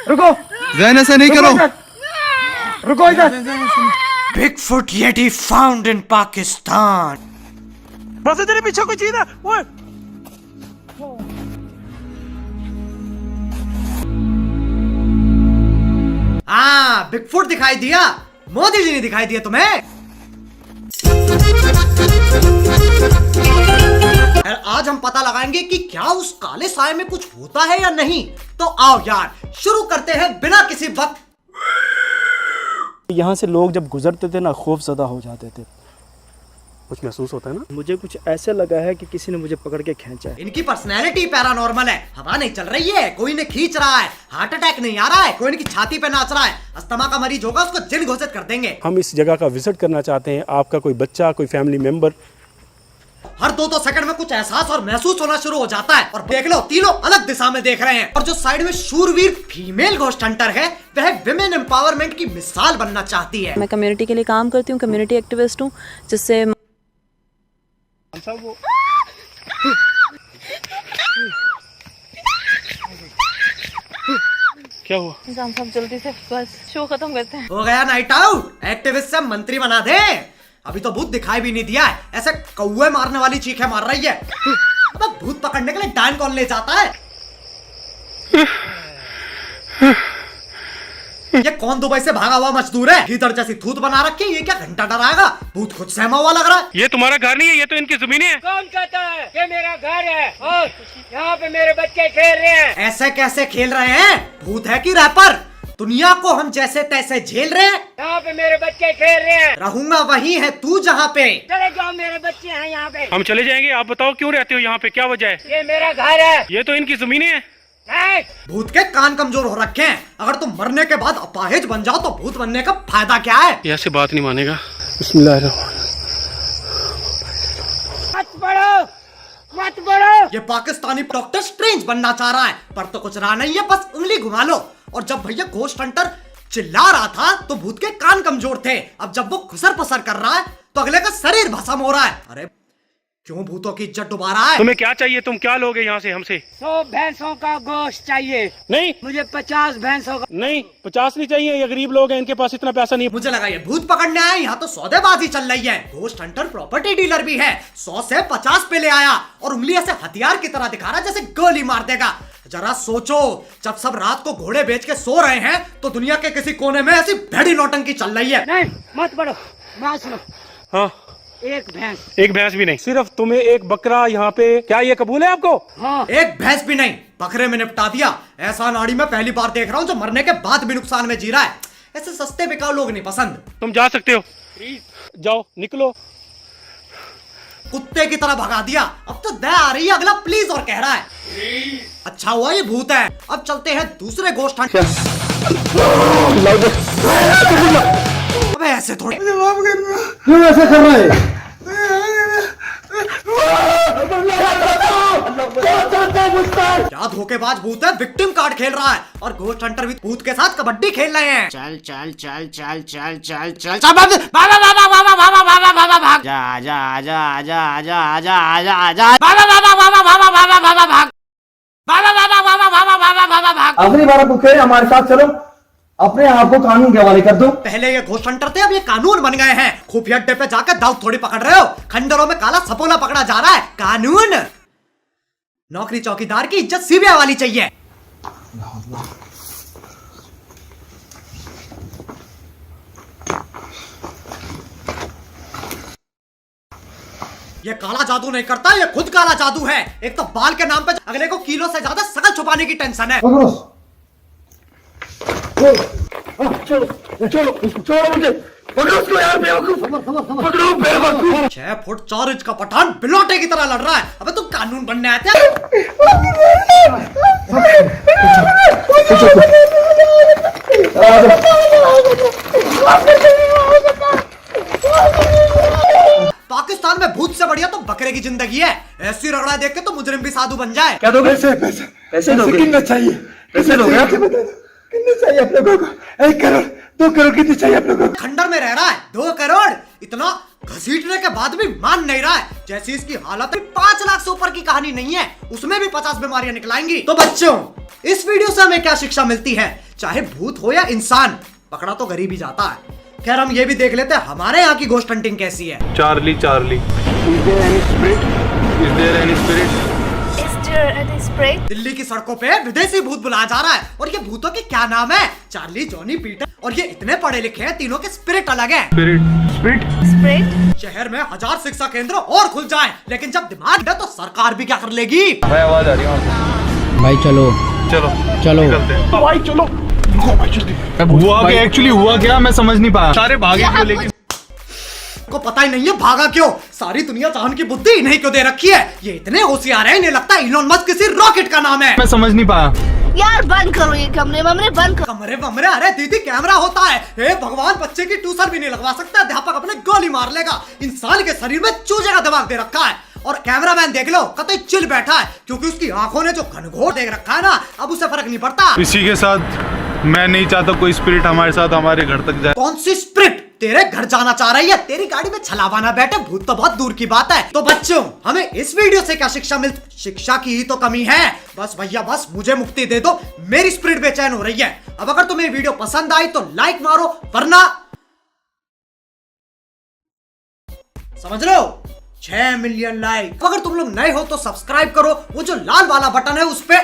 रुको, ज़हन ऐसा नहीं करो। रुको इधर। Bigfoot Yeti found in Pakistan. बस तेरे पीछे कोई चीज है। ओए हाँ, बिगफुट दिखाई दिया, मोदी जी ने दिखाई दिया तुम्हें। आज हम पता लगाएंगे कि क्या उस काले साए में कुछ होता है या नहीं। तो आओ यार, शुरू करते हैं बिना किसी वक्त। यहाँ से लोग जब गुजरते थे ना, खौफजदा हो जाते थे। कुछ महसूस होता है ना? मुझे कुछ ऐसे लगा है कि किसी ने मुझे पकड़ के खींचा है। इनकी पर्सनैलिटी पैरानॉर्मल है। हवा नहीं चल रही है, कोई ने खींच रहा है। हार्ट अटैक नहीं आ रहा है, कोई इनकी छाती पे नाच रहा है। अस्थमा का मरीज होगा, उसको जिन घोषित कर देंगे। हम इस जगह का विजिट करना चाहते हैं। आपका कोई बच्चा, कोई फैमिली मेंबर हर 2-2 सेकंड में कुछ एहसास और महसूस होना शुरू हो जाता है। और देख लो, तीनों अलग दिशा में देख रहे हैं। और जो साइड में शूरवीर फीमेल घोस्ट हंटर है, वह विमेन एम्पावरमेंट की मिसाल बनना चाहती है। मैं कम्युनिटी के लिए काम करती हूँ, कम्युनिटी एक्टिविस्ट हूँ, जिससे क्या हुआ? निजाम साहब जल्दी से बस शो खत्म करते हैं। हो गया नाइट आउट। एक्टिविस्ट से मंत्री बना दे। अभी तो भूत दिखाई भी नहीं दिया है, ऐसे कौवे मारने वाली चीखें मार रही है। अब भूत पकड़ने के लिए डायन कौन ले जाता है? ये कौन दुबई से भागा हुआ मजदूर है? इधर जैसी थूत बना रखी है, ये क्या घंटा डराएगा? भूत खुद सहमा हुआ लग रहा है। ये तुम्हारा घर नहीं है, ये तो इनकी जमीन है। कौन कहता है ये मेरा घर है और यहाँ पे मेरे बच्चे खेल रहे हैं? ऐसे कैसे खेल रहे हैं? भूत है कि रैपर? दुनिया को हम जैसे तैसे झेल रहे हैं। यहाँ पे मेरे बच्चे खेल रहे हैं। रहूंगा वही है तू जहाँ पे। चले जाओ, मेरे बच्चे हैं यहाँ पे। हम चले जाएंगे। आप बताओ क्यों रहते हो यहाँ पे, क्या वजह है? ये मेरा घर है। ये तो इनकी जमीन है। नहीं। भूत के कान कमजोर हो रखे हैं। अगर तुम मरने के बाद अपाहिज बन जाओ तो भूत बनने का फायदा क्या है? ये ऐसे बात नहीं मानेगा। मत पढ़ो, मत पढ़ो। ये पाकिस्तानी डॉक्टर स्ट्रेंज बनना चाह रहा है, पर तो कुछ रहा नहीं है, बस उंगली घुमा लो। और जब भैया घोस्ट हंटर चिल्ला रहा था तो भूत के कान कमजोर थे। अब जब वो खुसर पसर कर रहा है तो अगले का शरीर भस्म हो रहा है। अरे क्यों भूतों की इज्जत डुबा रहा है? तुम्हें क्या चाहिए? तुम क्या लोगे यहाँ से हमसे? 100 भैंसों का गोश्त चाहिए। नहीं, मुझे 50 भैंसों का। नहीं 50 नहीं चाहिए। ये गरीब लोग हैं, इनके पास इतना पैसा नहीं है। मुझे लगा ये भूत पकड़ने आए, यहाँ तो सौदेबाजी चल रही है। घोस्ट हंटर प्रॉपर्टी डीलर भी है। 100 से 50 पे ले आया और उंगली ऐसे हथियार की तरह दिखा रहा जैसे गोली मार देगा। जरा सोचो, जब सब रात को घोड़े बेच के सो रहे हैं तो दुनिया के किसी कोने में ऐसी भेड़ी नौटंकी चल रही है। नहीं, मत पढ़ो, बात सुनो। हाँ, एक भैंस भी नहीं, सिर्फ तुम्हें एक बकरा यहाँ पे। क्या ये कबूल है आपको? हाँ। एक भैंस भी नहीं, बकरे में निपटा दिया। ऐसा नाड़ी में पहली बार देख रहा हूँ जो मरने के बाद भी नुकसान में जी रहा है। ऐसे सस्ते बिकाऊ लोग नहीं पसंद। तुम जा सकते हो, जाओ, निकलो। कुत्ते की तरह भगा दिया। अब तो दया आ रही है, अगला प्लीज और कह रहा है। अच्छा हुआ ये भूत है। अब चलते हैं दूसरे घोस्ट हंटर। अबे ऐसे थोड़ी क्यों ऐसा कर रहा है? क्या धोखेबाज भूत है, विक्टिम कार्ड खेल रहा है। और घोस्ट हंटर भी भूत के साथ कबड्डी खेल रहे हैं। चल चल चल चल चल चल चल चल भाग जा जा जा जा जा जा जा जा आखिरी बार पूछे, हमारे साथ चलो, अपने आप को कानून के हवाले कर दो। पहले ये घोस्ट हंटर थे, अब ये कानून बन गए हैं। खुफिया अड्डे पे जाकर दाऊ थोड़ी पकड़ रहे हो, खंडरों में काला सपोला पकड़ा जा रहा है। कानून, नौकरी चौकीदार की इज्जत सीबीआई वाली चाहिए। ये काला जादू नहीं करता, ये खुद काला जादू है। एक तो बाल के नाम पे अगले को किलो से ज्यादा शकल छुपाने की टेंशन है। छोड़ो मुझे, पकड़ो उसको यार, बेवकूफ, पकड़ो बेवकूफ। 6 फुट 4 इंच का पठान बिलोटे की तरह लड़ रहा है। अबे तुम कानून बनने आते हैं? पाकिस्तान में भूत से बढ़िया तो बकरे की जिंदगी है। ऐसी रगड़ा देख के तो मुजरिम भी साधु बन जाए। क्या दोगे? पैसे पैसे पैसे दोगे? कितना चाहिए? पैसे दोगे? कितने चाहिए आप लोगों को? 1 करोड़ 2 करोड़ कितने चाहिए आप लोगों को? खंडर में रह रहा है 2 करोड़, इतना घसीटने के बाद भी मान नहीं रहा है। जैसी इसकी हालत है, 5 लाख से ऊपर की कहानी नहीं है, उसमें भी 50 बीमारियां निकलाएंगी। तो बच्चों, इस वीडियो से हमें क्या शिक्षा मिलती है? चाहे भूत हो या इंसान, पकड़ा तो गरीब ही जाता है। खैर, हम ये भी देख लेते हैं हमारे यहाँ की घोस्ट हंटिंग कैसी है। चार्ली दिल्ली की सड़कों पे विदेशी भूत बुलाया जा रहा है, और ये भूतों के क्या नाम है? चार्ली, जॉनी, पीटर, और ये इतने पढ़े लिखे हैं, तीनों के स्पिरिट अलग है। शहर में 1000 शिक्षा केंद्र और खुल जाएं, लेकिन जब दिमाग है तो सरकार भी क्या कर लेगी? भाई आवाज आ रही है। भाई चलो चलो चलो निकलते हैं। भाई चलो हुआ क्या? एक्चुअली हुआ क्या मैं समझ नहीं पाया। सारे भागे क्यों? लेकिन को पता ही नहीं है भागा क्यों। सारी दुनिया चाहन की बुद्धि इन्हीं को दे रखी है। ये इतने होशियार हैं, इन्हें लगता है इलोन मस्क किसी रॉकेट का नाम है। मैं समझ नहीं पाया। यार बंद करो ये कमरे वमरे बंद करो। कमरे वमरे? अरे दीदी, कैमरा होता है। हे भगवान, बच्चे की ट्यूशन भी नहीं लगवा सकता, अध्यापक अपने गोली मार लेगा। इंसान के शरीर में चूजे का दिमाग दे रखा है, और कैमरामैन देख लो कतई चिल बैठा है, क्योंकि उसकी आंखों ने जो घनघोर देख रखा है ना, अब उसे फर्क नहीं पड़ता। इसी के साथ मैं नहीं चाहता कोई स्पिरिट हमारे साथ हमारे घर तक जाए। कौन सी स्पिरिट तेरे घर जाना चाह रही है? तेरी गाड़ी में छलावा ना बैठे, भूत तो बहुत दूर की बात है। तो बच्चों, हमें इस वीडियो से क्या शिक्षा मिलती? शिक्षा की ही तो कमी है। बस भैया बस, मुझे मुक्ति दे दो, मेरी स्पिरिट बेचैन हो रही है। अब अगर तुम्हें वीडियो पसंद आई तो लाइक मारो, वरना समझ लो 6 मिलियन लाइक। अगर तुम लोग नए हो तो सब्सक्राइब करो, वो जो लाल वाला बटन है उस पे